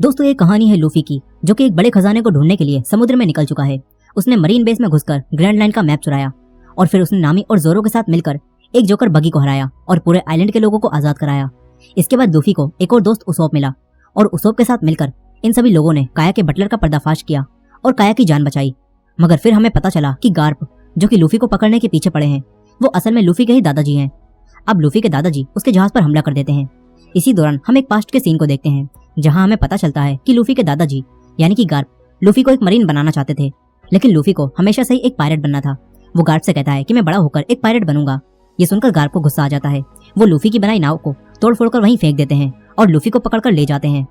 दोस्तों ये कहानी है लूफी की, जो कि एक बड़े खजाने को ढूंढने के लिए समुद्र में निकल चुका है। उसने मरीन बेस में घुसकर ग्रैंड लाइन का मैप चुराया और फिर उसने नामी और जोरो के साथ मिलकर एक जोकर बगी को हराया और पूरे आइलैंड के लोगों को आजाद कराया। इसके बाद लूफी को एक और दोस्त उसोप मिला और उसोप के साथ मिलकर इन सभी लोगों ने काया के बटलर का पर्दाफाश किया और काया की जान बचाई। मगर फिर हमें पता चला कि गार्प, जो कि लूफी को पकड़ने के पीछे पड़े हैं, वो असल में लूफी के ही दादाजी हैं। अब लूफी के दादाजी उसके जहाज पर हमला कर देते हैं। इसी दौरान हम एक पास्ट के सीन को देखते हैं, जहां हमें पता चलता है कि लूफी के दादाजी यानी कि गार्प लूफी को एक मरीन बनाना चाहते थे, लेकिन लूफी को हमेशा से ही एक पायरेट बनना था। वो गार्प से कहता है कि मैं बड़ा होकर एक पायरेट बनूंगा। ये सुनकर गार्प को गुस्सा आ जाता है। वो लूफी की बनाई नाव को तोड़ फोड़ कर वहीं फेंक देते हैं और लूफी को पकड़कर ले जाते हैं।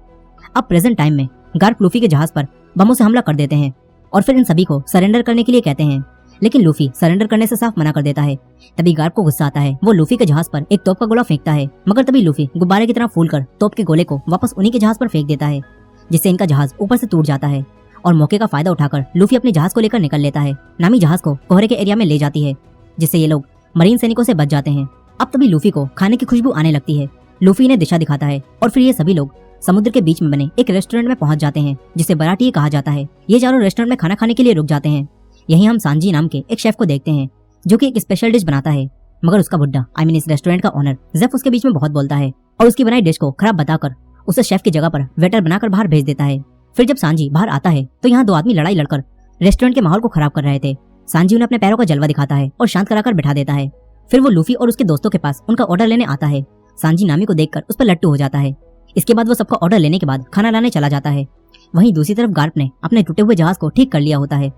अब प्रेजेंट टाइम में गार्प लूफी के जहाज पर बमों से हमला कर देते हैं और फिर इन सभी को सरेंडर करने के लिए कहते हैं, लेकिन लूफी सरेंडर करने से साफ मना कर देता है। तभी गार्प को गुस्सा आता है। वो लूफी के जहाज पर एक तोप का गोला फेंकता है, मगर तभी लूफी गुब्बारे की तरह फूलकर तोप के गोले को वापस उन्हीं के जहाज पर फेंक देता है, जिससे इनका जहाज ऊपर से टूट जाता है। और मौके का फायदा उठाकर लूफी अपने जहाज को लेकर निकल लेता है। नामी जहाज को कोहरे के एरिया में ले जाती है, जिससे ये लोग मरीन सैनिकों से बच जाते हैं। अब तभी लूफी को खाने की खुशबू आने लगती है। लूफी इन्हें दिशा दिखाता है और फिर ये सभी लोग समुद्र के बीच में बने एक रेस्टोरेंट में पहुंच जाते हैं, जिसे बराटिए कहा जाता है। ये चारों रेस्टोरेंट में खाना खाने के लिए रुक जाते हैं। यहीं हम सांजी नाम के एक शेफ को देखते हैं, जो कि एक स्पेशल डिश बनाता है, मगर उसका बुड्ढा इस रेस्टोरेंट का ओनर जेफ उसके बीच में बहुत बोलता है और उसकी बनाई डिश को खराब बताकर उसे शेफ की जगह पर वेटर बनाकर बाहर भेज देता है। फिर जब सांजी बाहर आता है तो यहाँ दो आदमी लड़ाई लड़कर रेस्टोरेंट के माहौल को खराब कर रहे थे। सांजी उन्हें अपने पैरों का जलवा दिखाता है और शांत कराकर बिठा देता है। फिर वो लूफी और उसके दोस्तों के पास उनका ऑर्डर लेने आता है। सांजी नामी को देखकर उस पर लट्टू हो जाता है। इसके बाद वो सबका ऑर्डर लेने के बाद खाना लाने चला जाता है। वहीं दूसरी तरफ गार्प ने अपने टूटे हुए जहाज को ठीक कर लिया होता है।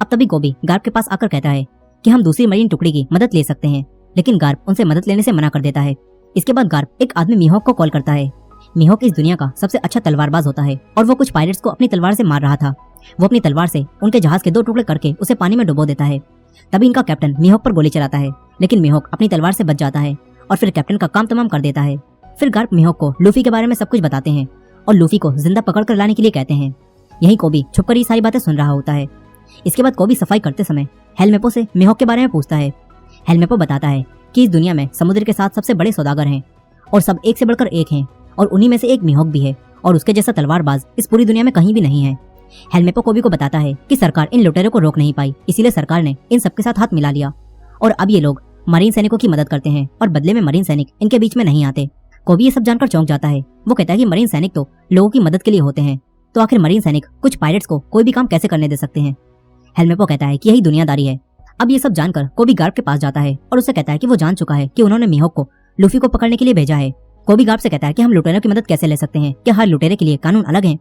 अब तभी गोबी गार्प के पास आकर कहता है कि हम दूसरी मरीन टुकड़ी की मदद ले सकते हैं, लेकिन गार्प उनसे मदद लेने से मना कर देता है। इसके बाद गार्प एक आदमी मीहॉक को कॉल करता है। मीहॉक इस दुनिया का सबसे अच्छा तलवारबाज होता है और वो कुछ पायरेट्स को अपनी तलवार से मार रहा था। वो अपनी तलवार से उनके जहाज के 2 टुकड़े करके उसे पानी में डुबो देता है। तभी इनका कैप्टन मीहॉक पर गोली चलाता है, लेकिन मीहॉक अपनी तलवार से बच जाता है और फिर कैप्टन का काम तमाम कर देता है। फिर गार्प मीहॉक को लूफी के बारे में सब कुछ बताते हैं और लूफी को जिंदा पकड़ कर लाने के लिए कहते हैं। यही कोबी छुपकर ये सारी बातें सुन रहा होता है। इसके बाद कोबी सफाई करते समय हेलमेपो से मीहॉक के बारे में पूछता है। हेलमेपो बताता है कि इस दुनिया में समुद्र के 7 सबसे बड़े सौदागर हैं और सब एक से बढ़कर एक हैं, और उन्हीं में से एक मीहॉक भी है और उसके जैसा तलवारबाज इस पूरी दुनिया में कहीं भी नहीं है। हेलमेपो कोबी को बताता है कि सरकार इन लुटेरों को रोक नहीं पाई, इसीलिए सरकार ने इन सबके साथ हाथ मिला लिया और अब ये लोग मरीन सैनिकों की मदद करते हैं और बदले में मरीन सैनिक इनके बीच में नहीं आते। कोबी ये सब जानकर चौंक जाता है। वो कहता है कि मरीन सैनिक तो लोगों की मदद के लिए होते हैं, तो आखिर मरीन सैनिक कुछ पायरेट्स को कोई भी काम कैसे करने दे सकते हैं। हेलमेपो कहता है कि यही दुनियादारी है। अब ये सब जानकर कोबी गार्प के पास जाता है और उससे कहता है कि वो जान चुका है कि उन्होंने मीहॉक को लूफी को पकड़ने के लिए भेजा है। कोबी गार्प से कहता है कि हम लुटेरों की मदद कैसे ले सकते हैं, क्या हर लुटेरे के लिए कानून अलग हैं।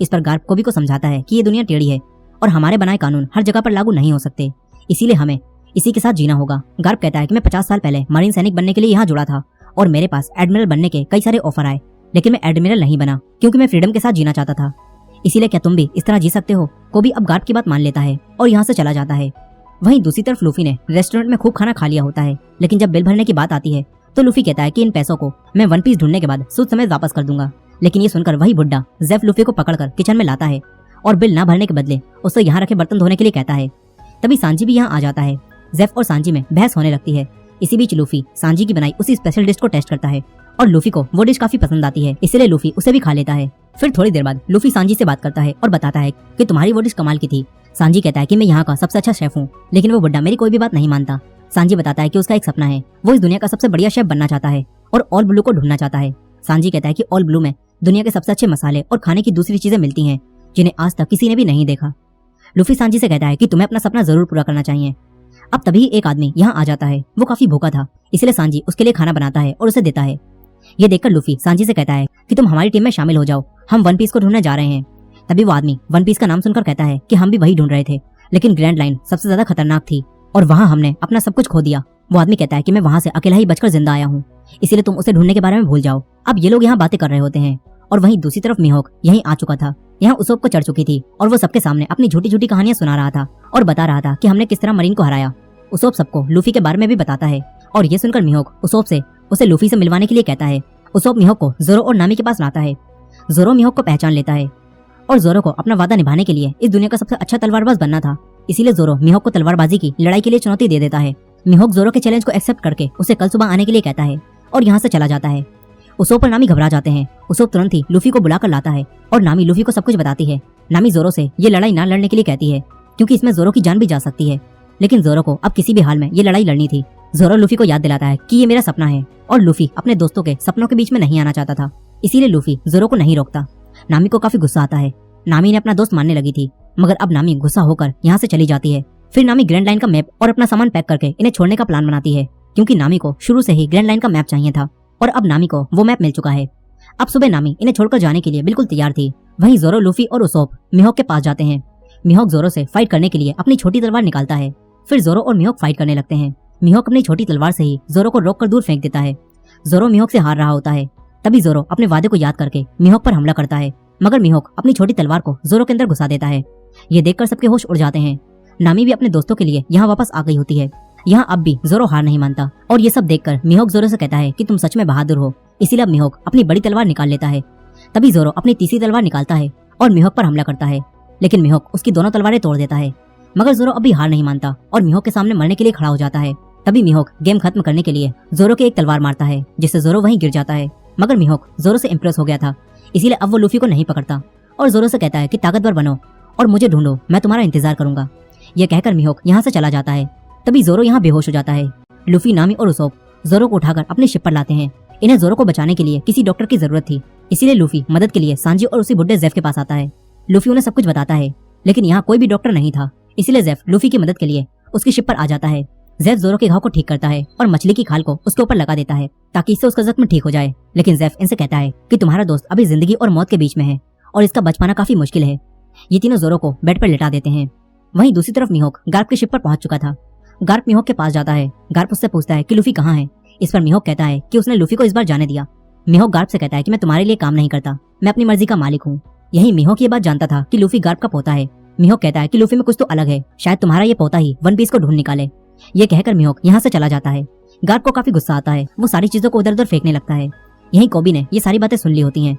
इस पर गार्प कोबी को समझाता है कि ये दुनिया टेढ़ी है और हमारे बनाए कानून हर जगह पर लागू नहीं हो सकते, इसीलिए हमें इसी के साथ जीना होगा। गार्प कहता है कि मैं 50 साल पहले मरीन सैनिक बनने के लिए यहाँ जुड़ा था और मेरे पास एडमिरल बनने के कई सारे ऑफर आए, लेकिन मैं एडमिरल नहीं बना क्योंकि मैं फ्रीडम के साथ जीना चाहता था। इसीलिए क्या तुम भी इस तरह जी सकते हो। कोबी अब गार्प की बात मान लेता है और यहाँ से चला जाता है। वहीं दूसरी तरफ लूफी ने रेस्टोरेंट में खूब खाना खा लिया होता है, लेकिन जब बिल भरने की बात आती है तो लूफी कहता है कि इन पैसों को मैं वन पीस ढूंढने के बाद सूद समेत वापस कर दूंगा। लेकिन ये सुनकर वही बुड्ढा जेफ लूफी को पकड़कर किचन में लाता है और बिल ना भरने के बदले उससे यहाँ रखे बर्तन धोने के लिए कहता है। तभी सांजी भी यहाँ आ जाता है। जेफ और सांजी में बहस होने लगती है। इसी बीच लूफी सांजी की बनाई उसी स्पेशल डिश को टेस्ट करता है और लूफी को वो डिश काफी पसंद आती है, इसलिए लूफी उसे भी खा लेता है। फिर थोड़ी देर बाद लूफी सांजी से बात करता है और बताता है कि तुम्हारी वो डिश कमाल की थी। सांजी कहता है कि मैं यहाँ का सबसे अच्छा शेफ हूँ, लेकिन वो बुड्ढा मेरी कोई भी बात नहीं मानता। सांजी बताता है कि उसका एक सपना है, वो इस दुनिया का सबसे बढ़िया शेफ बनना चाहता है और ऑल ब्लू को ढूंढना चाहता है। सांजी कहता है कि ऑल ब्लू में दुनिया के सबसे अच्छे मसाले और खाने की दूसरी चीजें मिलती हैं, जिन्हें आज तक किसी ने भी नहीं देखा। लूफी सांजी से कहता है कि तुम्हें अपना सपना जरूर पूरा करना चाहिए। अब तभी एक आदमी यहाँ आ जाता है। वो काफी भूखा था, इसलिए सांजी उसके लिए खाना बनाता है और उसे देता है। ये देखकर लूफी सांजी से कहता है कि तुम हमारी टीम में शामिल हो जाओ, हम वन पीस को ढूंढने जा रहे हैं। तभी वो आदमी वन पीस का नाम सुनकर कहता है कि हम भी वही ढूंढ रहे थे, लेकिन ग्रैंड लाइन सबसे ज्यादा खतरनाक थी और वहाँ हमने अपना सब कुछ खो दिया। वो आदमी कहता है कि मैं वहाँ से अकेला ही बचकर जिंदा आया हूँ, इसीलिए तुम उसे ढूंढने के बारे में भूल जाओ। अब ये लोग यहाँ बातें कर रहे होते हैं और वहीं दूसरी तरफ मीहॉक यहीं आ चुका था। यहाँ उसोप को चढ़ चुकी थी और वो सबके सामने अपनी झूठी झूठी कहानियां सुना रहा था और बता रहा था कि हमने किस तरह मरीन को हराया। उसोप सबको लूफी के बारे में भी बताता है और ये सुनकर मीहॉक उसोप से उसे लूफी से मिलवाने के लिए कहता है। उसोप मीहॉक को जोरो और नामी के पास लाता है। जोरो मीहॉक को पहचान लेता है और जोरो को अपना वादा निभाने के लिए इस दुनिया का सबसे अच्छा तलवारबाज बनना था, इसीलिए जोरो मीहॉक को तलवारबाजी की लड़ाई के लिए चुनौती दे देता है। मीहॉक जोरो के चैलेंज को एक्सेप्ट करके उसे कल सुबह आने के लिए कहता है और यहाँ से चला जाता है। उसोप और नामी घबरा जाते हैं। उसोप तुरंत ही लूफी को बुलाकर लाता है और नामी लूफी को सब कुछ बताती है। नामी जोरो से ये लड़ाई ना लड़ने के लिए कहती है क्योंकि इसमें जोरो की जान भी जा सकती है, लेकिन जोरो को अब किसी भी हाल में ये लड़ाई लड़नी थी। जोरो लूफी को याद दिलाता है कि ये मेरा सपना है और लूफी अपने दोस्तों के सपनों के बीच में नहीं आना चाहता था, इसीलिए लूफी जोरो को नहीं रोकता। नामी को काफी गुस्सा आता है। नामी ने अपना दोस्त मानने लगी थी, मगर अब नामी गुस्सा होकर यहाँ से चली जाती है। फिर नामी ग्रैंड लाइन का मैप और अपना सामान पैक करके इन्हें छोड़ने का प्लान बनाती है, क्योंकि नामी को शुरू से ही ग्रैंड लाइन का मैप चाहिए था और अब नामी को वो मैप मिल चुका है। अब सुबह नामी इन्हें छोड़कर जाने के लिए बिल्कुल तैयार थी। वहीं जोरो, लूफी और उसोप मिहोक के पास जाते हैं। मिहोक जोरो से फाइट करने के लिए अपनी छोटी तलवार निकालता है। फिर जोरो और मिहोक फाइट करने लगते हैं। मिहोक अपनी छोटी तलवार से ही जोरो को रोककर दूर फेंक देता है। जोरो मिहोक से हार रहा होता है। तभी जोरो अपने वादे को याद करके मिहोक पर हमला करता है, मगर मिहोक अपनी छोटी तलवार को जोरो के अंदर घुसा देता है। ये देखकर सबके होश उड़ जाते हैं। नामी भी अपने दोस्तों के लिए यहाँ वापस आ गई होती है। यहाँ अब भी जोरो हार नहीं मानता और ये सब देखकर मिहोक जोरो से कहता है कि तुम सच में बहादुर हो। इसीलिए अब मिहोक अपनी बड़ी तलवार निकाल लेता है। तभी जोरो अपनी तीसरी तलवार निकालता है और मिहोक पर हमला करता है, लेकिन मिहोक उसकी दोनों तलवारें तोड़ देता है। मगर जोरो अब भी हार नहीं मानता और मिहोक के सामने मरने के लिए खड़ा हो जाता है। तभी मिहोक गेम खत्म करने के लिए जोरो के एक तलवार मारता है, जिससे जोरो वहीं गिर जाता है। मगर मिहोक जोरो से इम्प्रेस हो गया था, इसीलिए अब वो लूफी को नहीं पकड़ता और जोरो से कहता है कि ताकतवर बनो और मुझे ढूंढो, मैं तुम्हारा इंतजार करूंगा। यह कहकर मिहोक यहाँ से चला जाता है। तभी जोरो यहाँ बेहोश हो जाता है। लूफी, नामी और उसोप जोरो को उठाकर अपने शिप पर लाते हैं। इन्हें जोरो को बचाने के लिए किसी डॉक्टर की जरूरत थी, इसीलिए लूफी मदद के लिए सांजी और उसी बुड्ढे जेफ के पास आता है। लूफी उन्हें सब कुछ बताता है, लेकिन यहाँ कोई भी डॉक्टर नहीं था, इसीलिए जेफ लूफी की मदद के लिए उसकी शिप पर आ जाता है। जेफ जोरो के घाव को ठीक करता है और मछली की खाल को उसके ऊपर लगा देता है ताकि इससे उसका जख्म ठीक हो जाए। लेकिन जेफ इनसे कहता है कि तुम्हारा दोस्त अभी जिंदगी और मौत के बीच में है और इसका बच पाना काफी मुश्किल है। ये तीनों जोरो को बेड पर लिटा देते हैं। वहीं दूसरी तरफ मिहोक गार्प की शिप पर पहुंच चुका था। गार्प मिहोक के पास जाता है। गार्प उससे पूछता है कि लूफी कहाँ है। इस पर मिहोक कहता है कि उसने लूफी को इस बार जाने दिया। मिहोक गार्प से कहता है कि मैं तुम्हारे लिए काम नहीं करता, मैं अपनी मर्जी का मालिक हूँ। यही मिहोक ये बात जानता था कि लूफी गार्प का पोता है। मिहोक कहता है कि लूफी में कुछ तो अलग है, शायद तुम्हारा ये पोता ही वन पीस को ढूंढ निकाले। ये कहकर मिहोक यहाँ से चला जाता है। गार्प को काफी गुस्सा आता है, वो सारी चीजों को उधर उधर फेंकने लगता है। यही कोबी ने ये सारी बातें सुन ली होती हैं।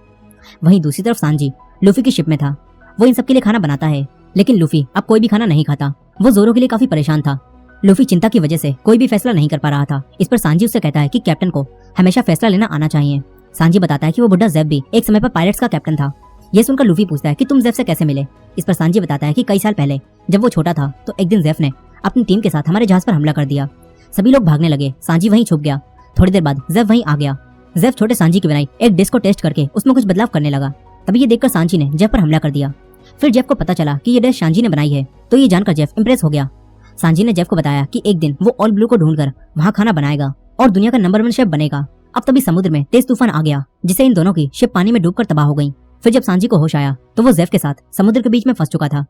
वहीं दूसरी तरफ सांजी लूफी की शिप में था। वो इन सबके लिए खाना बनाता है, लेकिन लूफी अब कोई भी खाना नहीं खाता। वो जोरो के लिए काफी परेशान था। लूफी चिंता की वजह से कोई भी फैसला नहीं कर पा रहा था। इस पर सांजी उससे कहता है कि कैप्टन को हमेशा फैसला लेना आना चाहिए। सांजी बताता है कि वो बुड्ढा जेफ भी एक समय पर पायरेट्स का कैप्टन था। ये सुनकर लूफी पूछता है कि तुम जेफ से कैसे मिले। इस पर सांजी बताता है कि कई साल पहले जब वो छोटा था तो एक दिन जेफ ने अपनी टीम के साथ हमारे जहाज पर हमला कर दिया। सभी लोग भागने लगे, सांजी वहीं छुप गया। थोड़ी देर बाद जेफ वहीं आ गया। जेफ छोटे सांजी की बनाई एक डिस्क को टेस्ट करके उसमें कुछ बदलाव करने लगा। तभी ये देखकर सांजी ने जेफ पर हमला कर दिया। फिर जेफ को पता चला कि ये डिस्क सांजी ने बनाई है, तो ये जानकर जेफ इंप्रेस हो गया। सांजी ने जेफ को बताया कि एक दिन वो ऑल ब्लू को ढूंढकर वहाँ खाना बनाएगा और दुनिया का नंबर 1 शेफ बनेगा। अब तभी समुद्र में तेज तूफान आ गया, जिससे इन दोनों की शिप पानी में डूबकर तबाह हो गई। फिर जब सांजी को होश आया तो वो जेफ के साथ समुद्र के बीच में फंस चुका था।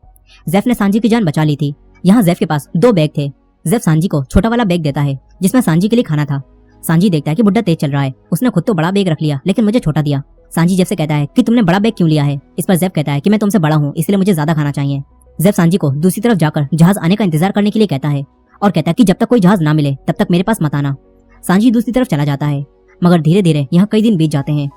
जेफ ने सांजी की जान बचा ली थी। यहाँ जेफ के पास 2 बैग थे। जेफ सांजी को छोटा वाला बैग देता है जिसमें सांजी के लिए खाना था। सांजी देखता है कि बुड्ढा तेज चल रहा है, उसने खुद तो बड़ा बैग रख लिया लेकिन मुझे छोटा दिया। सांजी जेफ से कहता है कि तुमने बड़ा बैग क्यों लिया है। इस पर जेफ कहता है कि मैं तुमसे बड़ा हूँ, इसलिए मुझे ज्यादा खाना चाहिए। जेफ सांजी को दूसरी तरफ जाकर जहाज आने का इंतजार करने के लिए कहता है और कहता है कि जब तक कोई जहाज ना मिले तब तक मेरे पास मत आना। सांजी दूसरी तरफ चला जाता है, मगर धीरे धीरे यहाँ कई दिन बीत जाते हैं।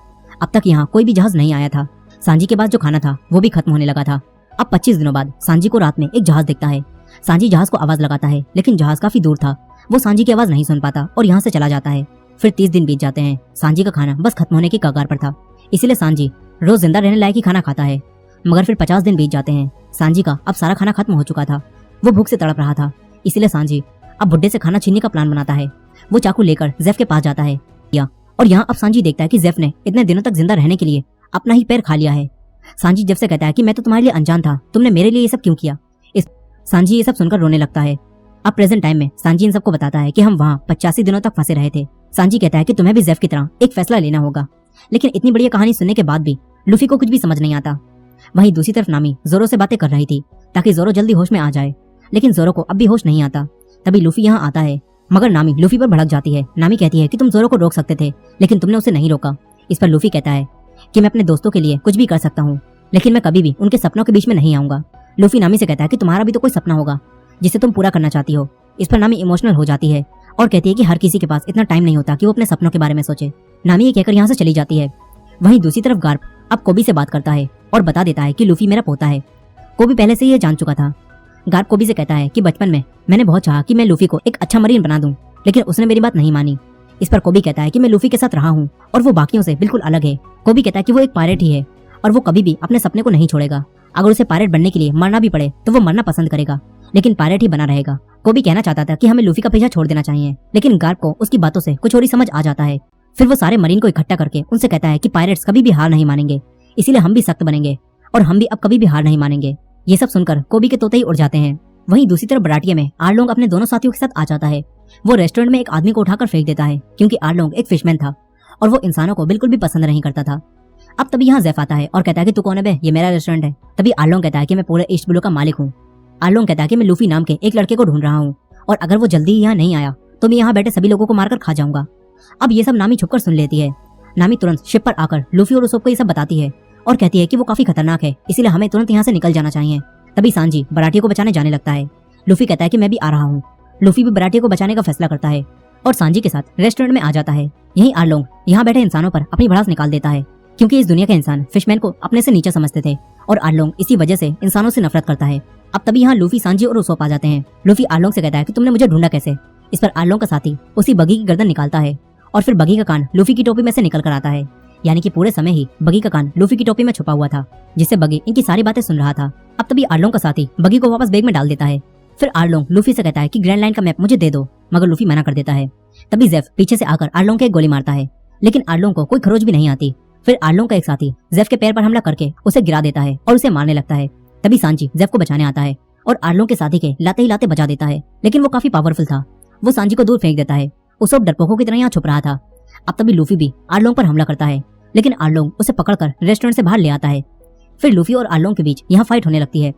अब तक यहाँ कोई भी जहाज नहीं आया था। सांजी के पास जो खाना था वो भी खत्म होने लगा था। अब 25 दिनों बाद सांजी को रात में एक जहाज दिखता है। सांजी जहाज को आवाज लगाता है, लेकिन जहाज काफी दूर था। वो सांजी की आवाज नहीं सुन पाता और यहाँ से चला जाता है। फिर 30 दिन बीत जाते हैं। सांजी का खाना बस खत्म होने की कगार पर था, इसीलिए सांजी रोज जिंदा रहने लायक ही खाना खाता है। मगर फिर 50 दिन बीत जाते हैं। सांजी का अब सारा खाना खत्म हो चुका था। वो भूख से तड़प रहा था, इसीलिए सांजी अब बुड्ढे से खाना छीनने का प्लान बनाता है। वो चाकू लेकर जेफ के पास जाता है और यहाँ अब सांजी देखता है कि जेफ ने इतने दिनों तक जिंदा रहने के लिए अपना ही पैर खा लिया है। सांजी जेफ से कहता है कि मैं तो तुम्हारे लिए अनजान था, तुमने मेरे लिए ये सब क्यों किया। सांजी ये सब सुनकर रोने लगता है। अब प्रेजेंट टाइम में सांजी इन सबको बताता है कि हम वहाँ 85 दिनों तक फंसे रहे थे। सांजी कहता है कि तुम्हें भी जेफ की तरह एक फैसला लेना होगा। लेकिन इतनी बढ़िया कहानी सुनने के बाद भी लूफी को कुछ भी समझ नहीं आता। वहीं दूसरी तरफ नामी जोरो से बातें कर रही थी ताकि जोरो जल्दी होश में आ जाए, लेकिन जोरो को अब भी होश नहीं आता। तभी लूफी यहाँ आता है, मगर नामी लूफी पर भड़क जाती है। नामी कहती है कि तुम जोरो को रोक सकते थे, लेकिन तुमने उसे नहीं रोका। इस पर लूफी कहता है कि मैं अपने दोस्तों के लिए कुछ भी कर सकता हूँ, लेकिन मैं कभी भी उनके सपनों के बीच में नहीं आऊंगा। लूफी नामी से कहता है कि तुम्हारा भी तो कोई सपना होगा जिसे तुम पूरा करना चाहती हो। इस पर नामी इमोशनल हो जाती है और कहती है कि हर किसी के पास इतना टाइम नहीं होता कि वो अपने सपनों के बारे में सोचे। नामी ये कहकर यहाँ से चली जाती है। वहीं दूसरी तरफ गार्प अब कोबी से बात करता है और बता देता है कि लूफी मेरा पोता है। कोबी पहले से ही ये जान चुका था। गार्प कोबी से कहता है कि बचपन में मैंने बहुत चाहा कि मैं लूफी को एक अच्छा मरीन बना दूं, लेकिन उसने मेरी बात नहीं मानी, इस पर कोबी कहता है कि मैं लूफी के साथ रहा हूँ और वो बाकियों से बिल्कुल अलग है। कोबी कहता है कि वो एक पायरेट ही है और वो कभी भी अपने सपने को नहीं छोड़ेगा। अगर उसे पायरेट बनने के लिए मरना भी पड़े तो वो मरना पसंद करेगा, लेकिन पायरेट ही बना रहेगा। कोबी कहना चाहता था कि हमें लूफी का पीछा छोड़ देना चाहिए, लेकिन गार्प को उसकी बातों से कुछ और ही समझ आ जाता है। फिर वो सारे मरीन को इकट्ठा करके उनसे कहता है कि पायरेट्स कभी भी हार नहीं मानेंगे, इसीलिए हम भी सख्त बनेंगे और हम भी अब कभी भी हार नहीं मानेंगे। ये सब सुनकर कोबी के तोते ही उड़ जाते हैं। वहीं दूसरी तरफ बराटिया में आर्लोंग अपने दोनों साथियों के साथ आ जाता है। वो रेस्टोरेंट में एक आदमी को उठाकर फेंक देता है क्योंकि आर्लोंग एक फिशमैन था और वो इंसानों को बिल्कुल भी पसंद नहीं करता था। अब तभी यहाँ जेफ आता है और कहता है कि तू कौन है बे, ये मेरा रेस्टोरेंट है। तभी आर्लोंग कहता है कि मैं पूरे ईस्ट ब्लू का मालिक हूँ। आर्लोंग कहता है कि मैं लूफी नाम के एक लड़के को ढूंढ रहा हूँ और अगर वो जल्दी यहाँ नहीं आया तो मैं यहाँ बैठे सभी लोगों को मारकर खा जाऊंगा। अब ये सब नामी छुपकर सुन लेती है। नामी तुरंत शिप पर आकर लूफी और उसोप को ये सब बताती है और कहती है कि वो काफी खतरनाक है, इसीलिए हमें तुरंत यहाँ से निकल जाना चाहिए। तभी सांजी बराटिया को बचाने जाने लगता है। लूफी कहता है कि मैं भी आ रहा हूँ। लूफी भी बराटिया को बचाने का फैसला करता है और सांजी के साथ रेस्टोरेंट में आ जाता है। यहीं आर्लोंग यहाँ बैठे इंसानों पर अपनी भड़ास निकाल देता है क्योंकि इस दुनिया के इंसान फिशमैन को अपने से नीचे समझते थे और आर्लोंग इसी वजह से इंसानों से नफरत करता है। अब तभी यहाँ लूफी, सांजी और उसोप आ जाते हैं। लूफी आर्लोंग से कहता है कि तुमने मुझे ढूंढा कैसे। इस पर आर्लोंग का साथी उसी बगी की गर्दन निकालता है और फिर बगी का कान लूफी की टोपी में से निकल कर आता है। यानी कि पूरे समय ही बगी का कान लूफी की टोपी में छुपा हुआ था, जिससे बगी इनकी सारी बातें सुन रहा था। अब तभी आर्लोंग का साथी बगी को वापस बैग में डाल देता है। फिर आर्लोंग लूफी से कहता है कि ग्रैंड लाइन का मैप मुझे दे दो, मगर लूफी मना कर देता है। तभी जेफ पीछे से आकर आर्लोंग के एक गोली मारता है, लेकिन आर्लोंग को कोई खरोच भी नहीं आती। फिर आर्लोंग का एक साथी जेफ के पैर पर हमला करके उसे गिरा देता है और उसे मारने लगता है। तभी सांजी जेफ को बचाने आता है और आर्लोंग के साथी के लाते ही लाते बचा देता है, लेकिन वो काफी पावरफुल था। वो सांजी को दूर फेंक देता है। उसोप डरपोकों की तरह यहाँ छुप रहा था। अब तभी लूफी भी आर्लोंग पर हमला करता है, लेकिन आर्लोंग उसे पकड़कर रेस्टोरेंट से बाहर ले आता है। फिर लूफी और आर्लोंग के बीच यहाँ फाइट होने लगती है।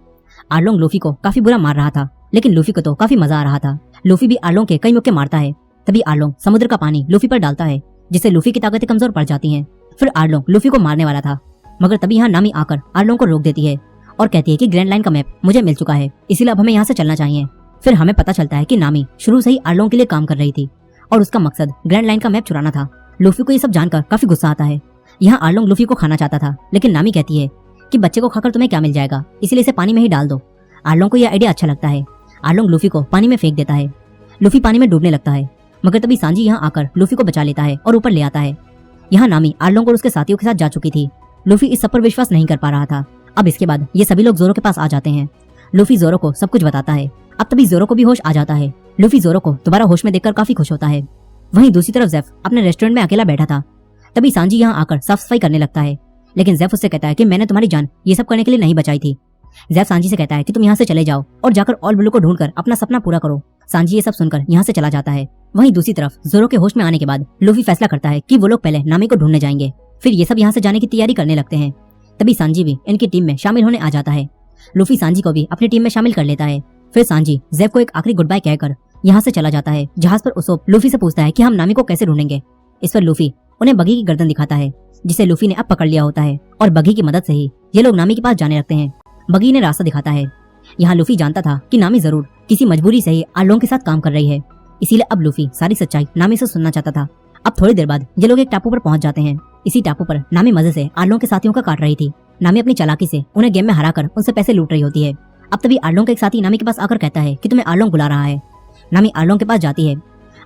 आर्लोंग लूफी को काफी बुरा मार रहा था, लेकिन लूफी को तो काफी मजा आ रहा था। लूफी भी आर्लोंग के कई मुक्के मारता है। तभी आर्लोंग समुद्र का पानी लूफी पर डालता है, जिससे लूफी की ताकतें कमजोर पड़ जाती हैं। फिर आर्लोंग लूफी को मारने वाला था, मगर तभी यहाँ नामी आकर आर्लोंग को रोक देती है और कहती है कि ग्रैंड लाइन का मैप मुझे मिल चुका है, इसीलिए अब हमें यहाँ से चलना चाहिए। फिर हमें पता चलता है कि नामी शुरू से ही आर्लोंग के लिए काम कर रही थी और उसका मकसद ग्रैंड लाइन का मैप चुराना था। लूफी को ये सब जानकर काफी गुस्सा आता है। यहाँ आर्लोंग लूफी को खाना चाहता था, लेकिन नामी कहती है कि बच्चे को खाकर तुम्हें क्या मिल जाएगा, इसलिए इसे पानी में ही डाल दो। आर्लोंग को यह आइडिया अच्छा लगता है। आर्लोंग लूफी को पानी में फेंक देता है। लूफी पानी में डूबने लगता है, मगर तभी सांजी यहाँ आकर लूफी को बचा लेता है और ऊपर ले आता है। यहाँ नामी आर्लोंग और उसके साथियों के साथ जा चुकी थी। लूफी इस सब पर विश्वास नहीं कर पा रहा था। अब इसके बाद ये सभी लोग जोरो के पास आ जाते हैं। लूफी जोरो को सब कुछ बताता है। अब तभी जोरो को भी होश आ जाता है। लूफी जोरो को दोबारा होश में देखकर काफी खुश होता है। वहीं दूसरी तरफ जेफ अपने रेस्टोरेंट में अकेला बैठा था। तभी सांजी यहाँ आकर साफ सफाई करने लगता है, लेकिन जेफ उससे कहता है कि मैंने तुम्हारी जान ये सब करने के लिए नहीं बचाई थी। जेफ सांजी से कहता है कि तुम यहाँ से चले जाओ और जाकर ऑल ब्लू को ढूंढकर अपना सपना पूरा करो। सांजी ये सब सुनकर यहाँ से चला जाता है। वहीं दूसरी तरफ जोरो के होश में आने के बाद लूफी फैसला करता है कि वो लोग पहले नामी को ढूंढने जाएंगे, फिर ये सब यहाँ से जाने की तैयारी करने लगते हैं। तभी सांजी भी इनकी टीम में शामिल होने आ जाता है। लूफी सांजी को भी अपनी टीम में शामिल कर लेता है। फिर सांजी जेफ को एक आखिरी गुड बाय कहकर यहाँ से चला जाता है। जहाज पर उसोप लूफी से पूछता है कि हम नामी को कैसे ढूंढेंगे। इस पर लूफी उन्हें बगी की गर्दन दिखाता है, जिसे लूफी ने अब पकड़ लिया होता है और बगी की मदद से ही ये लोग नामी के पास जाने लगते हैं। बगी ने रास्ता दिखाता है। यहाँ लूफी जानता था कि नामी जरूर किसी मजबूरी से ही आर्लोंग के साथ काम कर रही है, इसीलिए अब लूफी सारी सच्चाई नामी से सुनना चाहता था। अब थोड़ी देर बाद ये लोग एक टापू पर पहुंच जाते हैं। इसी टापू पर नामी मजे से आर्लोंग के साथियों का काट रही थी। नामी अपनी चालाकी से उन्हें गेम में हराकर उनसे पैसे लूट रही होती है। अब तभी आर्लोंग का एक साथी नामी के पास आकर कहता है कि तुम्हें आर्लोंग बुला रहा है। नामी आर्लोंग के पास जाती है।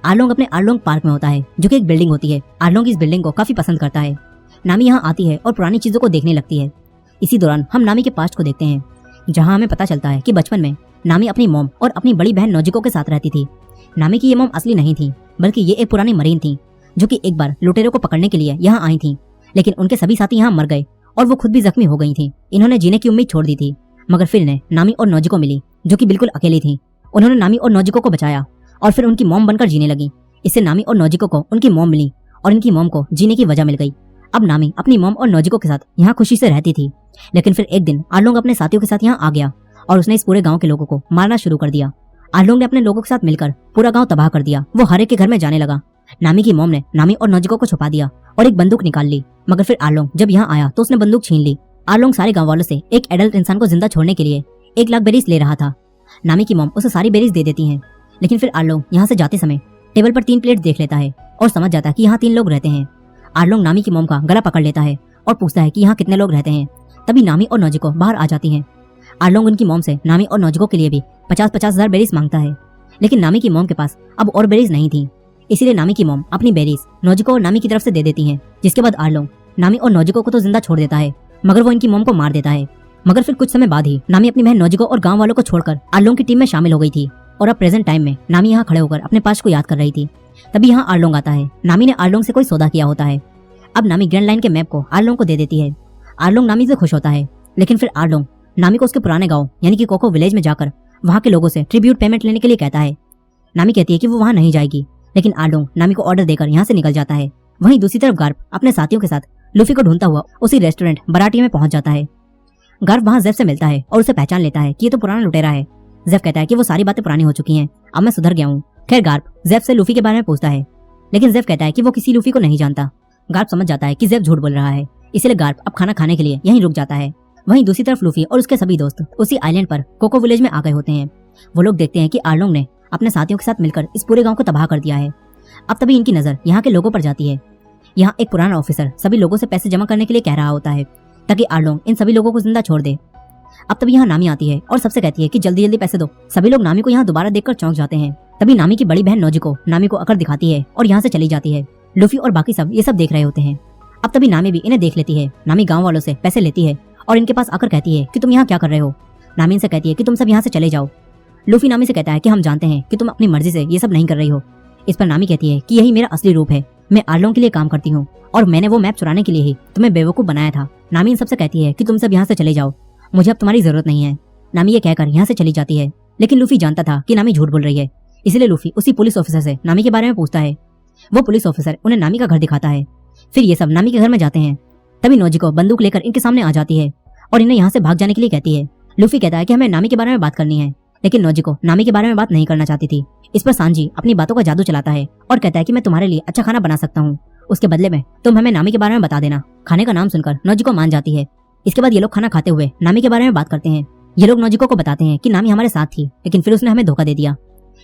आर्लोंग अपने आर्लोंग पार्क में होता है, जो कि एक बिल्डिंग होती है। आर्लोंग इस बिल्डिंग को काफी पसंद करता है। नामी यहाँ आती है और पुरानी चीजों को देखने लगती है। इसी दौरान हम नामी के पास्ट को देखते हैं, जहाँ हमें पता चलता है कि बचपन में नामी अपनी मॉम और अपनी बड़ी बहन नोजिको के साथ रहती थी। नामी की ये मॉम असली नहीं थी, बल्कि ये एक पुरानी मरीन थी, जो कि एक बार लुटेरों को पकड़ने के लिए यहाँ आई थी, लेकिन उनके सभी साथी यहाँ मर गए और वो खुद भी जख्मी हो गई थी। इन्होंने जीने की उम्मीद छोड़ दी थी, मगर फिर इन्हें नामी और नोजिको मिली, जो कि बिल्कुल अकेली थी। उन्होंने नामी और नोजिको को बचाया और फिर उनकी मॉम बनकर जीने लगी। इससे नामी और नोजिको को उनकी मॉम मिली और इनकी मॉम को जीने की वजह मिल गई। अब नामी अपनी मॉम और नोजिको के साथ यहाँ खुशी से रहती थी, लेकिन फिर एक दिन आर्लोंग अपने साथियों के साथ यहाँ आ गया और उसने इस पूरे गांव के लोगों को मारना शुरू कर दिया। आर्लोंग ने अपने लोगों के साथ मिलकर पूरा गांव तबाह कर दिया। वो हर एक के घर में जाने लगा। नामी की मॉम ने नामी और नोजिको को छुपा दिया और एक बंदूक निकाल ली, मगर फिर आर्लोंग जब यहाँ आया तो उसने बंदूक छीन ली। आर्लोंग सारे गाँव वालों से एक एडल्ट इंसान को जिंदा छोड़ने के लिए 1 लाख बेरीज ले रहा था। नामी की मॉम उसे सारी बेरीज दे देती है, लेकिन फिर आर्लोंग यहाँ से जाते समय टेबल पर 3 प्लेट देख लेता है और समझ जाता है कि यहाँ 3 लोग रहते हैं। आर्लोंग नामी की मॉम का गला पकड़ लेता है और पूछता है कि यहाँ कितने लोग रहते हैं। तभी नामी और नोजिको बाहर आ जाती हैं। आर्लोंग उनकी मॉम से नामी और नोजिको के लिए भी 50-50 हजार बेरीज मांगता है, लेकिन नामी की मॉम के पास अब और बेरीज नहीं थी, इसीलिए नामी की मॉम अपनी बेरीज नोजिको और नामी की तरफ से दे देती हैं। जिसके बाद आर्लोंग नामी और नोजिको को तो जिंदा छोड़ देता है, मगर वो इनकी मॉम को मार देता है। मगर फिर कुछ समय बाद ही नामी अपनी बहन नोजिको और गांव वालों को छोड़कर आर्लोंग की टीम में शामिल हो गई थी और अब प्रेजेंट टाइम में नामी यहाँ खड़े होकर अपने पास्ट को याद कर रही थी। तभी यहाँ आर्लोंग आता है। नामी ने आर्लोंग से कोई सौदा किया होता है। अब नामी ग्रैंड लाइन के मैप को आर्लोंग को दे देती है। आर्लोंग नामी से खुश होता है, लेकिन फिर आर्लोंग नामी को उसके पुराने गांव यानी कि कोको विलेज में जाकर वहां के लोगों से ट्रिब्यूट पेमेंट लेने के लिए कहता है। नामी कहती है कि वो वहां नहीं जाएगी, लेकिन आर्लोंग नामी को ऑर्डर देकर यहाँ से निकल जाता है। वहीं दूसरी तरफ गार्प अपने साथियों के साथ लूफी को ढूंढता हुआ उसी रेस्टोरेंट बराटिया में पहुंच जाता है। गार्प वहां जेफ से मिलता है और उसे पहचान लेता है कि ये तो पुराना लुटेरा है। जेफ कहता है कि वो सारी बातें पुरानी हो चुकी हैं, अब मैं सुधर गया हूँ। खैर गार्प जेफ से लूफी के बारे में पूछता है, लेकिन जेफ कहता है कि वो किसी लूफी को नहीं जानता। गार्प समझ जाता है कि जेफ झूठ बोल रहा है, इसलिए गार्प अब खाना खाने के लिए यहीं रुक जाता है। वहीं दूसरी तरफ लूफी और उसके सभी दोस्त उसी आइलैंड पर कोको विलेज में आ गए होते हैं। वो लोग देखते हैं कि आर्लोंग ने अपने साथियों के साथ मिलकर इस पूरे गांव को तबाह कर दिया है। अब तभी इनकी नजर यहाँ के लोगों पर जाती है। यहाँ एक पुराना ऑफिसर सभी लोगों से पैसे जमा करने के लिए कह रहा होता है ताकि आर्लोंग इन सभी लोगों को जिंदा छोड़ दे। अब तभी यहाँ नामी आती है और सबसे कहती है कि जल्दी जल्दी पैसे दो। सभी लोग नामी को यहाँ दोबारा देखकर चौंक जाते हैं। तभी नामी की बड़ी बहन नोजिको नामी को अकड़ दिखाती है और यहाँ से चली जाती है। लूफी और बाकी सब ये सब देख रहे होते हैं। अब तभी नामी भी इन्हें देख लेती है। नामी गाँव वालों से पैसे लेती है और इनके पास आकर कहती है कि तुम यहाँ क्या कर रहे हो। नामी इनसे कहती है कि तुम सब यहाँ से चले जाओ। लूफी नामी से कहता है कि हम जानते हैं कि तुम अपनी मर्जी से ये सब नहीं कर रही हो। इस पर नामी कहती है कि यही मेरा असली रूप है, मैं आर्लोंग के लिए काम करती हूँ और मैंने वो मैप चुराने के लिए ही तुम्हें बेवकूफ बनाया था। नामी इन सबसे कहती है कि तुम सब यहाँ से चले जाओ, मुझे अब तुम्हारी जरूरत नहीं है। नामी ये कहकर यहाँ से चली जाती है, लेकिन लूफी जानता था कि नामी झूठ बोल रही है, इसलिए लूफी उसी पुलिस ऑफिसर से नामी के बारे में पूछता है। वो पुलिस ऑफिसर उन्हें नामी का घर दिखाता है। फिर ये सब नामी के घर में जाते हैं। तभी नोजिको बंदूक लेकर इनके सामने आ जाती है और इन्हें यहाँ से भाग जाने के लिए कहती है। लूफी कहता है कि हमें नामी के बारे में बात करनी है, लेकिन नोजिको नामी के बारे में बात नहीं करना चाहती थी। इस पर सांजी अपनी बातों का जादू चलाता है और कहता है कि मैं तुम्हारे लिए अच्छा खाना बना सकता हूँ, उसके बदले में तुम हमें नामी के बारे में बता देना। खाने का नाम सुनकर नोजिको मान जाती है। इसके बाद ये लोग खाना खाते हुए नामी के बारे में बात करते हैं। ये लोग नोजिको को बताते हैं कि नामी हमारे साथ थी, लेकिन फिर उसने हमें धोखा दे दिया।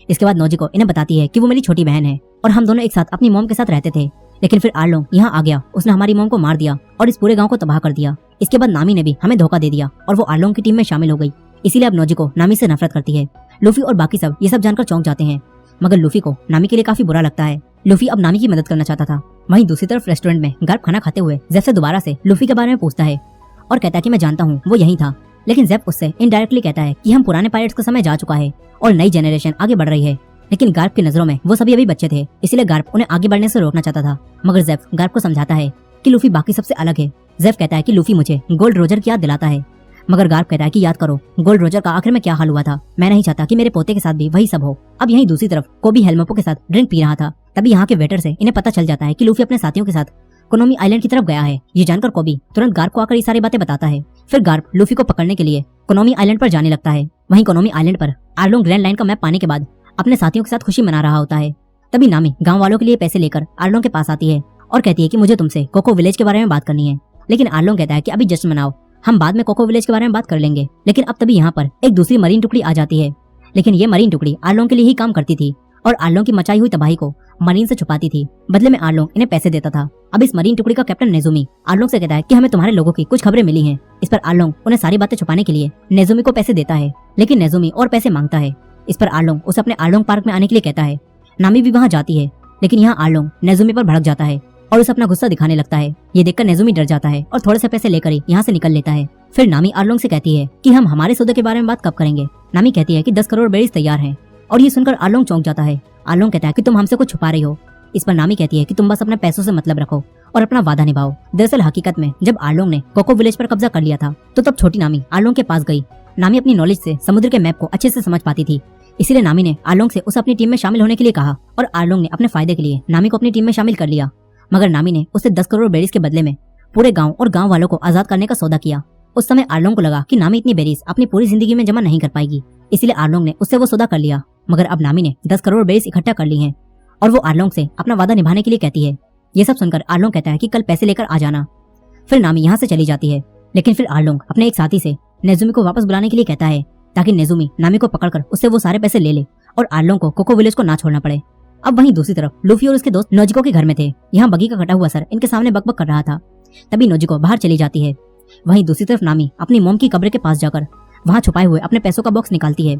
इसके बाद नोजिको इन्हें बताती है कि वो मेरी छोटी बहन है और हम दोनों एक साथ अपनी मॉम के साथ रहते थे, लेकिन फिर आर्लोंग यहाँ आ गया, उसने हमारी मॉम को मार दिया और इस पूरे गांव को तबाह कर दिया। इसके बाद नामी ने भी हमें धोखा दे दिया और वो आर्लोंग की टीम में शामिल हो गई। इसीलिए अब नोजिको नामी से नफरत करती है। लूफी और बाकी सब ये सब जानकर चौंक जाते हैं, मगर लूफी को नामी के लिए काफी बुरा लगता है। लूफी अब नामी की मदद करना चाहता था। वहीं दूसरी तरफ रेस्टोरेंट में गार्प खाना खाते हुए जेफ से दोबारा से लूफी के बारे में पूछता है और कहता है कि मैं जानता हूँ वो यही था, लेकिन जेफ उससे इनडायरेक्टली कहता है कि हम पुराने पायरेट्स का समय जा चुका है और नई जनरेशन आगे बढ़ रही है। लेकिन गार्प की नजरों में वो सभी अभी बच्चे थे, इसलिए गार्प उन्हें आगे बढ़ने से रोकना चाहता था। मगर जेफ गार्प को समझाता है कि लूफी बाकी सबसे अलग है। जेफ कहता है कि लूफी मुझे गोल्ड रोजर की याद दिलाता है, मगर गार्प कहता है कि याद करो गोल्ड रोजर का आखिर में क्या हाल हुआ था। मैं नहीं चाहता कि मेरे पोते के साथ भी वही सब हो। अब यहीं दूसरी तरफ कोबी हेल्मोपो के साथ ड्रिंक पी रहा था। तभी यहाँ के वेटर से इन्हें पता चल जाता है कि लूफी अपने साथियों के साथ कोनोमी आइलैंड की तरफ गया है। ये जानकर कोबी तुरंत गार्प को आकर ये सारी बातें बताता है। फिर गार्प लूफी को पकड़ने के लिए कोनोमी आइलैंड पर जाने लगता है। वहीं कोनोमी आइलैंड पर आर्लोंग ग्रैंड लाइन का मैप पाने के बाद अपने साथियों के साथ खुशी मना रहा होता है। तभी नामी गाँव वालों के लिए पैसे लेकर आर्लोंग के पास आती है और कहती है कि मुझे तुमसे कोको विलेज के बारे में बात करनी है। लेकिन आर्लोंग कहता है कि अभी जश्न मनाओ, हम बाद में कोको विलेज के बारे में बात कर लेंगे। लेकिन अब तभी यहाँ पर एक दूसरी मरीन टुकड़ी आ जाती है, लेकिन ये मरीन टुकड़ी आर्लोंग के लिए ही काम करती थी और आर्लोंग की मचाई हुई तबाही को मरीन से छुपाती थी। बदले में आर्लोंग इन्हें पैसे देता था। अब इस मरीन टुकड़ी का कैप्टन नेजुमी आर्लोंग से कहता है कि हमें तुम्हारे लोगों की कुछ खबरें मिली हैं। इस पर आर्लोंग उन्हें सारी बातें छुपाने के लिए नेजुमी को पैसे देता है, लेकिन नेजुमी और पैसे मांगता है। इस पर आर्लोंग उसे अपने आर्लोंग पार्क में आने के लिए कहता है। नामी भी वहाँ जाती है, लेकिन यहाँ आर्लोंग नेजुमी पर भड़क जाता है और उसे अपना गुस्सा दिखाने लगता है। ये देखकर नेजुमी डर जाता है और थोड़े से पैसे लेकर ही यहाँ से निकल लेता है। फिर नामी आर्लोंग से कहती है कि हम हमारे सौदे के बारे में बात कब करेंगे। नामी कहती है कि 10 करोड़ बेरीज तैयार हैं और ये सुनकर आर्लोंग चौंक जाता है। आर्लोंग कहता है कि तुम हमसे कुछ छुपा रही हो। इस पर नामी कहती है कि तुम बस अपने पैसों से मतलब रखो और अपना वादा निभाओ। दरअसल हकीकत में जब आर्लोंग ने कोको विलेज पर कब्जा कर लिया था तो तब छोटी नामी आर्लोंग के पास गई। नामी अपनी नॉलेज से समुद्र के मैप को अच्छे से समझ पाती थी, इसीलिए नामी ने आर्लोंग से उसे अपनी टीम में शामिल होने के लिए कहा और आर्लोंग ने अपने फायदे के लिए नामी को अपनी टीम में शामिल कर लिया। मगर नामी ने उसे 10 करोड़ बेरीज के बदले में पूरे गांव और गांव वालों को आजाद करने का सौदा किया। उस समय आर्लोंग को लगा कि नामी इतनी बेरीज अपनी पूरी जिंदगी में जमा नहीं कर पाएगी, इसीलिए आर्लोंग ने उससे वो सौदा कर लिया। मगर अब नामी ने 10 करोड़ बेरीज इकट्ठा कर ली हैं और वो आर्लोंग से अपना वादा निभाने के लिए कहती है। ये सब सुनकर आर्लोंग कहता है कि कल पैसे लेकर आ जाना। फिर नामी यहाँ से चली जाती है, लेकिन फिर आर्लोंग अपने एक साथी से नेजुमी को वापस बुलाने के लिए कहता है ताकि नेजुमी नामी को पकड़कर उससे वो सारे पैसे ले ले और आर्लोंग को कोको विलेज को ना छोड़ना पड़े। अब वहीं दूसरी तरफ लूफी और उसके दोस्त नोजिको के घर में थे। यहाँ बगी का कटा हुआ सर इनके सामने बकबक कर रहा था। तभी नोजिको बाहर चली जाती है। वहीं दूसरी तरफ नामी अपनी मोम की कब्र के पास जाकर वहाँ छुपाए हुए अपने पैसों का बॉक्स निकालती है।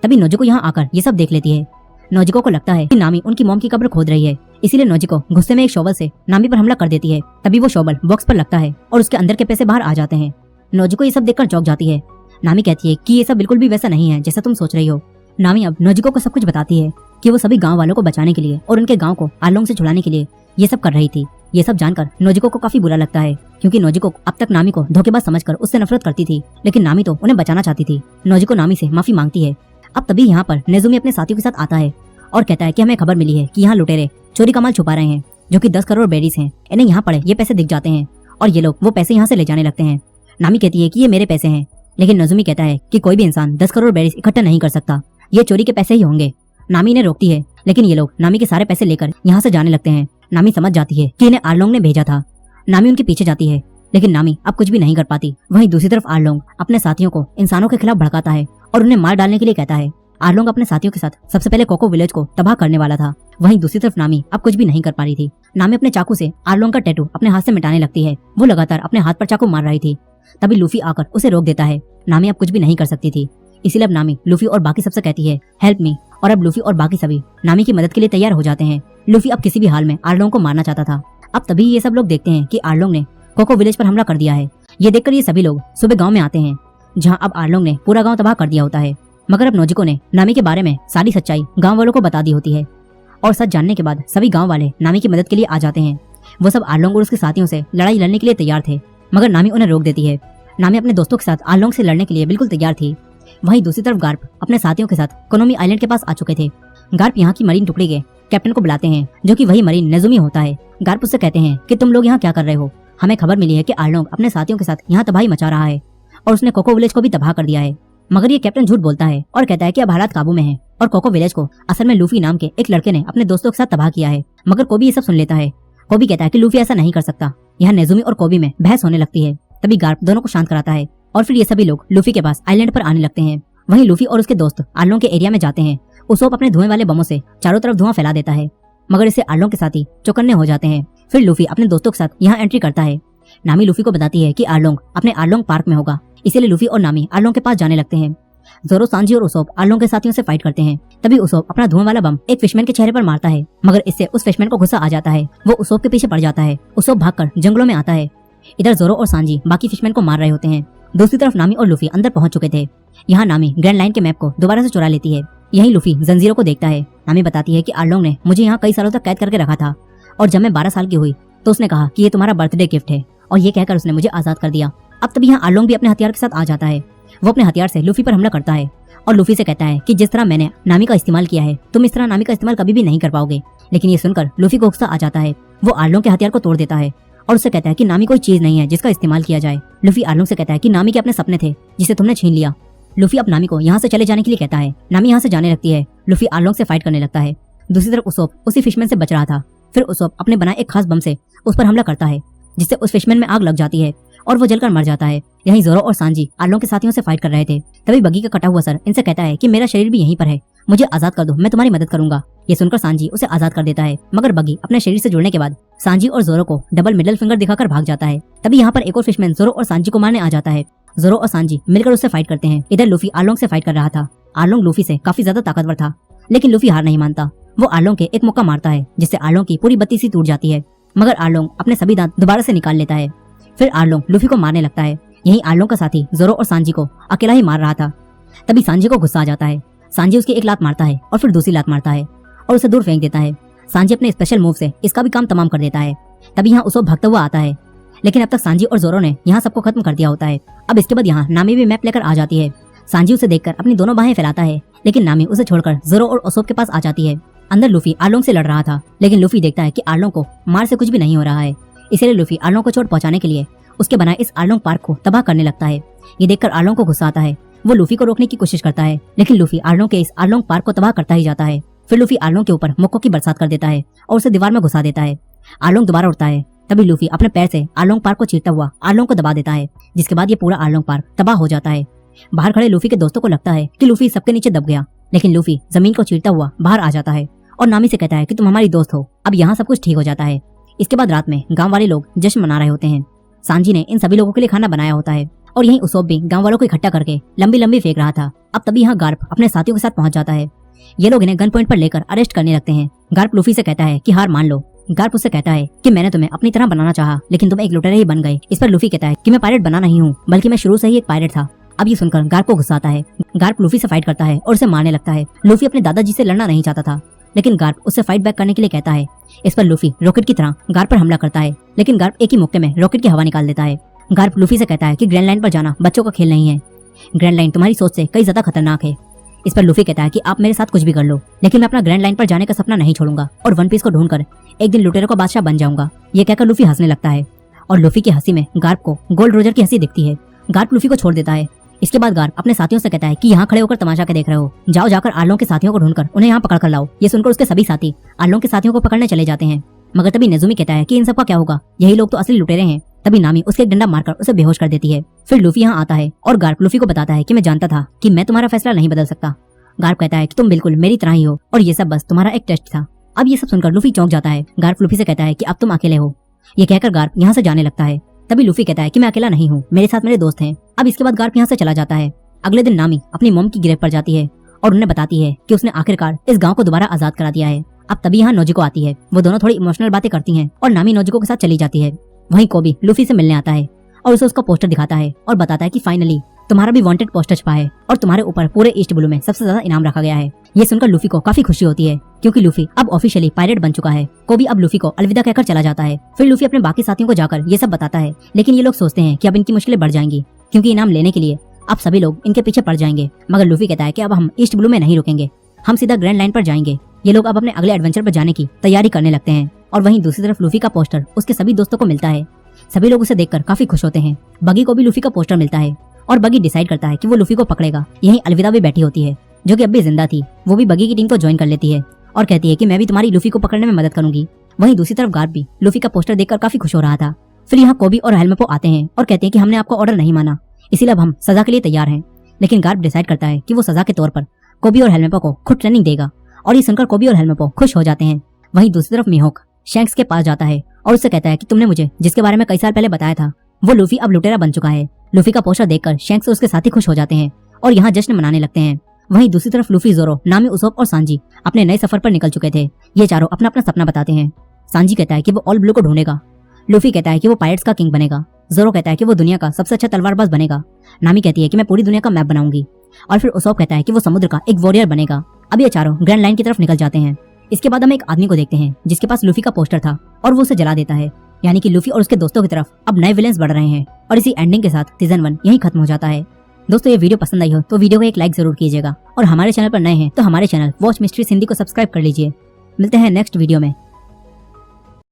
तभी नोजिको यहाँ आकर ये सब देख लेती है। नोजिको को लगता है कि नामी उनकी मॉम की कब्र खोद रही है, इसीलिए नोजिको गुस्से में एक शोबल से नामी पर हमला कर देती है। तभी वो शोबल बॉक्स पर लगता है और उसके अंदर के पैसे बाहर आ जाते हैं। नोजिको ये सब देखकर चौंक जाती है। नामी कहती है कि ये सब बिल्कुल भी वैसा नहीं है जैसा तुम सोच रही हो। नामी अब नोजिको को सब कुछ बताती है कि वो सभी गांव वालों को बचाने के लिए और उनके गांव को आरलोंग से छुड़ाने के लिए ये सब कर रही थी। ये सब जानकर नोजिको को काफी बुरा लगता है, क्योंकि नोजिको अब तक नामी को धोखेबाज समझकर उससे नफरत करती थी, लेकिन नामी तो उन्हें बचाना चाहती थी। नोजिको नामी से माफी मांगती है। अब तभी यहाँ पर नेजुमी अपने साथियों के साथ आता है और कहता है कि हमें खबर मिली है कि यहाँ लुटेरे चोरी का माल छुपा रहे हैं, जो कि 10 करोड़ बेरीज हैं। इन्हें यहाँ पड़े ये पैसे दिख जाते हैं और ये लोग वो पैसे यहाँ से ले जाने लगते हैं। नामी कहती है कि ये मेरे पैसे हैं, लेकिन नजुमी कहता है कि कोई भी इंसान 10 करोड़ बेरीज इकट्ठा नहीं कर सकता, ये चोरी के पैसे ही होंगे। नामी इन्हें रोकती है, लेकिन ये लोग नामी के सारे पैसे लेकर यहाँ से जाने लगते हैं। नामी समझ जाती है कि इन्हें आरलोंग ने भेजा था। नामी उनके पीछे जाती है, लेकिन नामी अब कुछ भी नहीं कर पाती। वहीं दूसरी तरफ आरलोंग अपने साथियों को इंसानों के खिलाफ भड़काता है और उन्हें मार डालने के लिए कहता है। आरलोंग अपने साथियों के साथ सबसे पहले कोको विलेज को तबाह करने वाला था। वहीं दूसरी तरफ नामी अब कुछ भी नहीं कर पा रही थी। नामी अपने चाकू से आरलोंग का टैटू अपने हाथ से मिटाने लगती है। वो लगातार अपने हाथ पर चाकू मार रही थी। तभी लूफी आकर उसे रोक देता है। नामी अब कुछ भी नहीं कर सकती थी, इसीलिए अब नामी लूफी और बाकी सबसे कहती है हेल्प मी, और अब लूफी और बाकी सभी नामी की मदद के लिए तैयार हो जाते हैं। लूफी अब किसी भी हाल में आरलोंग को मारना चाहता था। अब तभी ये सब लोग देखते हैं कि आरलोंग ने कोको विलेज पर हमला कर दिया है। ये देखकर ये सभी लोग सुबह गांव में आते हैं, जहां अब आरलोंग ने पूरा गांव तबाह कर दिया होता है। मगर अब नोजिको ने नामी के बारे में सारी सच्चाई गांव वालों को बता दी होती है, और सच जानने के बाद सभी गांव वाले नामी की मदद के लिए आ जाते हैं। वो सब आरलोंग और उसके साथियों से लड़ाई लड़ने के लिए तैयार थे, मगर नामी उन्हें रोक देती है। नामी अपने दोस्तों के साथ आरलोंग से लड़ने के लिए बिल्कुल तैयार थी। वहीं दूसरी तरफ गार्प अपने साथियों के साथ कोनोमी आइलैंड के पास आ चुके थे। गार्प यहाँ की मरीन टुकड़ी के कैप्टन को बुलाते हैं, जो कि वही मरीन नेजुमी होता है। गार्प उससे कहते हैं कि तुम लोग यहाँ क्या कर रहे हो? हमें खबर मिली है कि आरलोंग अपने साथियों के साथ यहाँ तबाही मचा रहा है और उसने कोको विलेज को भी तबाह कर दिया है। मगर ये कैप्टन झूठ बोलता है और कहता है कि अब हालात काबू में हैं और कोको विलेज को असल में लूफी नाम के एक लड़के ने अपने दोस्तों के साथ तबाह किया है। मगर कोबी ये सब सुन लेता है। कोबी कहता है कि लूफी ऐसा नहीं कर सकता। यहाँ नेजुमी और कोबी में बहस होने लगती है। तभी गार्प दोनों को शांत कराता है और फिर ये सभी लोग लूफी के पास आइलैंड पर आने लगते हैं। वहीं लूफी और उसके दोस्त आरलोंग के एरिया में जाते हैं। उसोप अपने धुएं वाले बमों से चारों तरफ धुआं फैला देता है, मगर इससे आरलोंग के साथी चौकन्ने हो जाते हैं। फिर लूफी अपने दोस्तों के साथ यहाँ एंट्री करता है। नामी लूफी को बताती है कि आरलोंग अपने आरलोंग पार्क में होगा, इसीलिए लूफी और नामी आरलोंग के पास जाने लगते हैं। जोरो, सांजी और उसोप आरलोंग के साथियों से फाइट करते हैं। तभी उसोप अपना धुआं वाला बम एक फिशमैन के चेहरे पर मारता है, मगर इससे उस फिशमैन को गुस्सा आ जाता है। वो उसोप के पीछे पड़ जाता है। उसोप भागकर जंगलों में आता है। इधर जोरो और सांजी बाकी फिशमैन को मार रहे होते हैं। दूसरी तरफ नामी और लूफी अंदर पहुंच चुके थे। यहाँ नामी ग्रैंड लाइन के मैप को दोबारा से चुरा लेती है। यही लूफी जंजीरों को देखता है। नामी बताती है कि आरलोंग ने मुझे यहाँ कई सालों तक कैद करके रखा था, और जब मैं 12 साल की हुई तो उसने कहा कि ये तुम्हारा बर्थडे गिफ्ट है, और ये कहकर उसने मुझे आजाद कर दिया। अब तभी यहाँ आरलोंग भी अपने हथियार के साथ आ जाता है। वो अपने हथियार से लूफी पर हमला करता है और लूफी से कहता है कि जिस तरह मैंने नामी का इस्तेमाल किया है, तुम इस तरह नामी का इस्तेमाल कभी भी नहीं कर पाओगे। लेकिन ये सुनकर लूफी को गुस्सा आ जाता है। वो आरलोंग के हथियार को तोड़ देता है और उससे कहता है कि नामी कोई चीज नहीं है जिसका इस्तेमाल किया जाए। लूफी आरलोंग से कहता है कि नामी के अपने सपने थे जिसे तुमने छीन लिया। लूफी अब नामी को यहाँ से चले जाने के लिए कहता है। नामी यहाँ से जाने लगती है। लूफी आरलोंग से फाइट करने लगता है। दूसरी तरफ उसोप उसी फिशमैन से बच रहा था। फिर उसोप अपने बनाए एक खास बम से उस पर हमला करता है, जिससे उस फिशमैन में आग लग जाती है और वो जलकर मर जाता है। यहीं जोरो और सांजी आरलोंग के साथियों से फाइट कर रहे थे। तभी बगी का कटा हुआ सर इनसे कहता है कि मेरा शरीर भी यहीं पर है, मुझे आजाद कर दो, मैं तुम्हारी मदद करूंगा। ये सुनकर सांजी उसे आजाद कर देता है, मगर बगी अपने शरीर से जुड़ने के बाद सांजी और जोरो को डबल मिडिल फिंगर दिखाकर भाग जाता है। तभी यहाँ पर एक और फिशमैन जोरो और सांजी को मारने आ जाता है। जोरो और सांजी मिलकर उससे फाइट करते हैं। इधर लूफी आरलोंग से फाइट कर रहा था। आरलोंग लूफी से काफी ज्यादा ताकतवर था, लेकिन लूफी हार नहीं मानता। वो आरलोंग के एक मुक्का मारता है, जिससे आरलोंग की पूरी बत्ती सी टूट जाती है, मगर आरलोंग अपने सभी दांत दोबारा से निकाल लेता है। फिर आरलोंग लूफी को मारने लगता है। यहीं आरलोंग का साथी जोरो और सांजी को अकेला ही मार रहा था। तभी सांजी को गुस्सा आ जाता है। सांजी उसकी एक लात मारता है और फिर दूसरी लात मारता है और उसे दूर फेंक देता है। सांजी अपने स्पेशल मूव से इसका भी काम तमाम कर देता है। तभी यहाँ उसोप भागता हुआ आता है, लेकिन अब तक सांजी और जोरो ने यहाँ सबको खत्म कर दिया होता है। अब इसके बाद यहाँ नामी भी मैप लेकर आ जाती है। सांजी उसे देखकर अपनी दोनों बाहें फैलाता है, लेकिन नामी उसे छोड़कर जोरो और उसोप के पास आ जाती है। अंदर लूफी आरलोंग से लड़ रहा था, लेकिन लूफी देखता है कि आरलोंग को मार से कुछ भी नहीं हो रहा है, इसलिए लूफी आरलोंग को चोट पहुंचाने के लिए उसके बनाए इस आरलोंग पार्क को तबाह करने लगता है। ये देखकर आरलोंग को गुस्सा आता है। वो लूफी को रोकने की कोशिश करता है, लेकिन लूफी आरलोंग के इस आरलोंग पार्क को तबाह करता ही जाता है। फिर लूफी आरलोंग के ऊपर मुक्कों की बरसात कर देता है और उसे दीवार में घुसा देता है। आरलोंग दोबारा उठता है। तभी लूफी अपने पैर से आरलोंग पार्क को चीरता हुआ आरलोंग को दबा देता है, जिसके बाद ये पूरा आरलोंग पार्क तबाह हो जाता है। बाहर खड़े लूफी के दोस्तों को लगता है कि लूफी सबके नीचे दब गया, लेकिन लूफी जमीन को चीरता हुआ बाहर आ जाता है और नामी से कहता है कि तुम हमारी दोस्त हो। अब यहाँ सब कुछ ठीक हो जाता है। इसके बाद रात में गांव वाले लोग जश्न मना रहे होते हैं। सांजी ने इन सभी लोगों के लिए खाना बनाया होता है और यहीं उसोब भी गांव वालों को इकट्ठा करके लंबी लंबी फेंक रहा था। अब तभी यहाँ गार्प अपने साथियों के साथ पहुंच जाता है। ये लोग इन्हें गन पॉइंट पर लेकर अरेस्ट करने लगते हैं। गार्प लूफी से कहता है कि हार मान लो। गार्प उससे कहता है कि मैंने तुम्हें अपनी तरह बनाना चाहा, लेकिन तुम एक लुटेरे ही बन गए। इस पर लूफी कहता है कि मैं पायरेट बना नहीं हूँ, बल्कि मैं शुरू से ही एक पायरेट था। अब ये सुनकर गार्प को गुस्सा आता है। गार्प लूफी से फाइट करता है और उसे मारने लगता है। लूफी अपने दादाजी से लड़ना नहीं चाहता था, लेकिन गार्प उससे फाइट बैक करने के लिए कहता है। इस पर लूफी रॉकेट की तरह गार्प पर हमला करता है, लेकिन गार्प एक ही मौके में रॉकेट की हवा निकाल देता है। गार्प लूफी से कहता है कि ग्रैंड लाइन पर जाना बच्चों का खेल नहीं है। ग्रैंड लाइन तुम्हारी सोच से कई ज्यादा खतरनाक है। इस पर लूफी कहता है कि आप मेरे साथ कुछ भी कर लो, लेकिन मैं अपना ग्रैंड लाइन पर जाने का सपना नहीं छोड़ूंगा और वन पीस को ढूंढकर एक दिन लुटेरों का बादशाह बन जाऊंगा। ये कहकर लूफी हंसने लगता है और लूफी की हंसी में गार्प को गोल्ड रोजर की हंसी दिखती है। गार्प लूफी को छोड़ देता है। इसके बाद गार्प अपने साथियों से कहता है कि यहाँ खड़े होकर तमाशा के देख रहे हो, जाओ जाकर आर्लोंग के साथियों को ढूंढकर उन्हें यहाँ पकड़ कर लाओ। ये सुनकर उसके सभी साथी आर्लोंग के साथियों को पकड़ने चले जाते हैं, मगर तभी नेजुमी कहता है कि इन सब का क्या होगा, यही लोग तो असली लुटेरे हैं। तभी नामी उसके एक डंडा मारकर उसे बेहोश कर देती है। फिर लूफी यहाँ आता है और गार्प लूफी को बताता है कि मैं जानता था कि मैं तुम्हारा फैसला नहीं बदल सकता। गार्प कहता है कि तुम बिल्कुल मेरी तरह ही हो और ये सब बस तुम्हारा एक टेस्ट था। अब ये सब सुनकर लूफी चौंक जाता है। गार्प लूफी से कहता है कि अब तुम अकेले हो। ये कहकर गार्प यहाँ से जाने लगता है। तभी लूफी कहता है कि मैं अकेला नहीं हूँ, मेरे साथ मेरे दोस्त हैं। अब इसके बाद गार्प यहाँ से चला जाता है। अगले दिन नामी अपनी मॉम की गिरफ्त पर जाती है और उन्हें बताती है कि उसने आखिरकार इस गांव को दोबारा आजाद करा दिया है। अब तभी यहाँ नोजिको आती है। वो दोनों थोड़ी इमोशनल बातें करती हैं और नामी नोजिको के साथ चली जाती है। वहीं कोबी लूफी से मिलने आता है और उसे उसका पोस्टर दिखाता है और बताता है कि फाइनली तुम्हारा भी वांटेड पोस्टर छपा है और तुम्हारे ऊपर पूरे ईस्ट ब्लू में सबसे ज्यादा इनाम रखा गया है। ये सुनकर लूफी को काफी खुशी होती है, क्योंकि लूफी अब ऑफिशियली पायरेट बन चुका है। कोबी अब लूफी को अलविदा कहकर चला जाता है। फिर लूफी अपने बाकी साथियों को जाकर ये सब बताता है, लेकिन ये लोग सोचते हैं कि अब इनकी मुश्किलें बढ़ जाएंगी, क्योंकि इनाम लेने के लिए अब सभी लोग इनके पीछे पड़ जाएंगे। मगर लूफी कहता है कि अब हम ईस्ट ब्लू में नहीं रुकेंगे, हम सीधा ग्रैंड लाइन पर जाएंगे। ये लोग अब अपने अगले एडवेंचर पर जाने की तैयारी करने लगते हैं और वहीं दूसरी तरफ लूफी का पोस्टर उसके सभी दोस्तों को मिलता है। सभी लोग उसे देखकर काफी खुश होते हैं। बगी को भी लूफी का पोस्टर मिलता है और बगी डिसाइड करता है कि वो लूफी को पकड़ेगा। यहीं अलविदा भी बैठी होती है, जो कि अब भी जिंदा थी। वो भी बगी की टीम को ज्वाइन कर लेती है और कहती है कि मैं भी तुम्हारी लूफी को पकड़ने में मदद करूंगी। वहीं दूसरी तरफ गार्प भी लूफी का पोस्टर देखकर काफी खुश हो रहा था। फिर यहाँ कोबी और हेल्मेपो आते हैं और कहते हैं कि हमने आपका ऑर्डर नहीं माना, इसीलिए अब हम सजा के लिए तैयार हैं। लेकिन गार्प डिसाइड करता है कि वो सजा के तौर पर कोबी और हेल्मेपो को खुद ट्रेनिंग देगा और ये सुनकर कोबी और हेल्मेपो खुश हो जाते हैं। वहीं दूसरी तरफ मिहोक शैंक्स के पास जाता है और उससे कहता है कि तुमने मुझे जिसके बारे में कई साल पहले बताया था, वो लूफी अब लुटेरा बन चुका है। लूफी का पोस्टर देखकर शैंक्स और उसके साथी खुश हो जाते हैं और यहाँ जश्न मनाने लगते हैं। वहीं दूसरी तरफ लूफी, जोरो, नामी, उसोप और सांजी अपने नए सफर पर निकल चुके थे। ये चारों अपना अपना सपना बताते हैं। सांजी कहता है कि वो ऑल ब्लू को ढूंढेगा। लूफी कहता है कि वो पायरेट्स का किंग बनेगा। जोरो कहता है कि वो दुनिया का सबसे अच्छा तलवारबाज बनेगा। नामी कहती है कि मैं पूरी दुनिया का मैप बनाऊंगी। और फिर उसोप कहता है कि वो समुद्र का एक वॉरियर बनेगा। अब ये चारों ग्रैंड लाइन की तरफ निकल जाते हैं। इसके बाद हम एक आदमी को देखते हैं जिसके पास लूफी का पोस्टर था और वो उसे जला देता है। यानी कि लूफी और उसके दोस्तों की तरफ अब नए विलेंस बढ़ रहे हैं और इसी एंडिंग के साथ सीजन 1 यहीं खत्म हो जाता है। दोस्तों, ये वीडियो पसंद आई हो तो वीडियो को एक लाइक जरूर कीजिएगा और हमारे चैनल पर नए हैं तो हमारे चैनल वॉच मिस्ट्रीज हिंदी को सब्सक्राइब कर लीजिए। मिलते हैं नेक्स्ट वीडियो में।